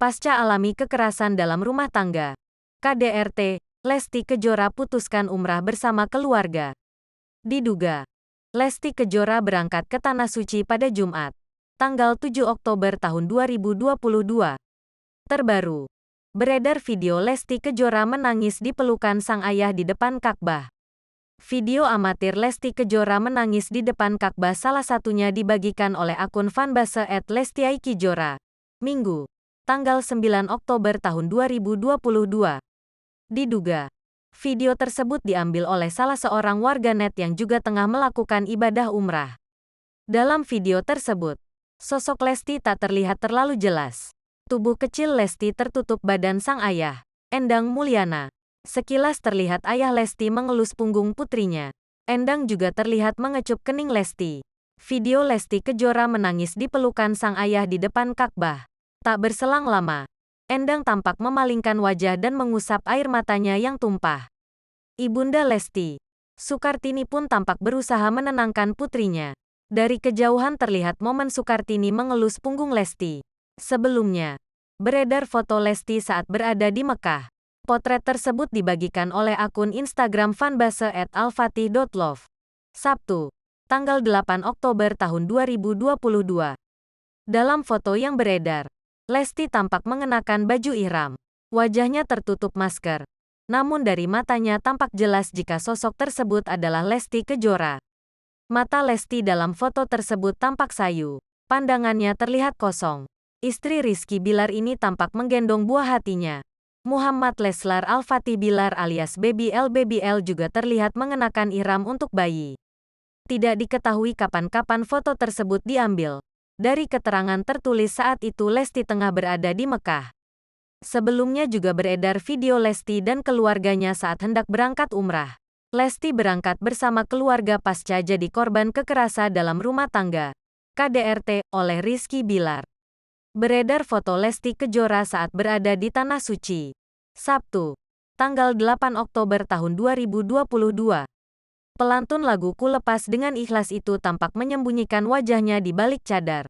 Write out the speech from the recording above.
Pasca alami kekerasan dalam rumah tangga, KDRT, Lesti Kejora putuskan umrah bersama keluarga. Diduga, Lesti Kejora berangkat ke Tanah Suci pada Jumat, tanggal 7 Oktober tahun 2022. Terbaru, beredar video Lesti Kejora menangis di pelukan sang ayah di depan Ka'bah. Video amatir Lesti Kejora menangis di depan Ka'bah salah satunya dibagikan oleh akun fanbase @lestiaikijora, Minggu, tanggal 9 Oktober tahun 2022. Diduga, video tersebut diambil oleh salah seorang warganet yang juga tengah melakukan ibadah umrah. Dalam video tersebut, sosok Lesti tak terlihat terlalu jelas. Tubuh kecil Lesti tertutup badan sang ayah, Endang Mulyana. Sekilas terlihat ayah Lesti mengelus punggung putrinya. Endang juga terlihat mengecup kening Lesti. Video Lesti Kejora menangis di pelukan sang ayah di depan Ka'bah. Tak berselang lama, Endang tampak memalingkan wajah dan mengusap air matanya yang tumpah. Ibunda Lesti, Sukartini pun tampak berusaha menenangkan putrinya. Dari kejauhan terlihat momen Sukartini mengelus punggung Lesti. Sebelumnya, beredar foto Lesti saat berada di Mekah. Potret tersebut dibagikan oleh akun Instagram fanbase @alfatih.love. Sabtu, tanggal 8 Oktober tahun 2022. Dalam foto yang beredar, Lesti tampak mengenakan baju ihram. Wajahnya tertutup masker. Namun dari matanya tampak jelas jika sosok tersebut adalah Lesti Kejora. Mata Lesti dalam foto tersebut tampak sayu. Pandangannya terlihat kosong. Istri Rizky Bilar ini tampak menggendong buah hatinya. Muhammad Leslar Al-Fatih Bilar alias Baby L juga terlihat mengenakan ihram untuk bayi. Tidak diketahui kapan-kapan foto tersebut diambil. Dari keterangan tertulis saat itu Lesti tengah berada di Mekah. Sebelumnya juga beredar video Lesti dan keluarganya saat hendak berangkat umrah. Lesti berangkat bersama keluarga pasca jadi korban kekerasan dalam rumah tangga, KDRT, oleh Rizky Bilar. Beredar foto Lesti Kejora saat berada di Tanah Suci. Sabtu, tanggal 8 Oktober tahun 2022. Pelantun lagu Ku Lepas dengan Ikhlas itu tampak menyembunyikan wajahnya di balik cadar.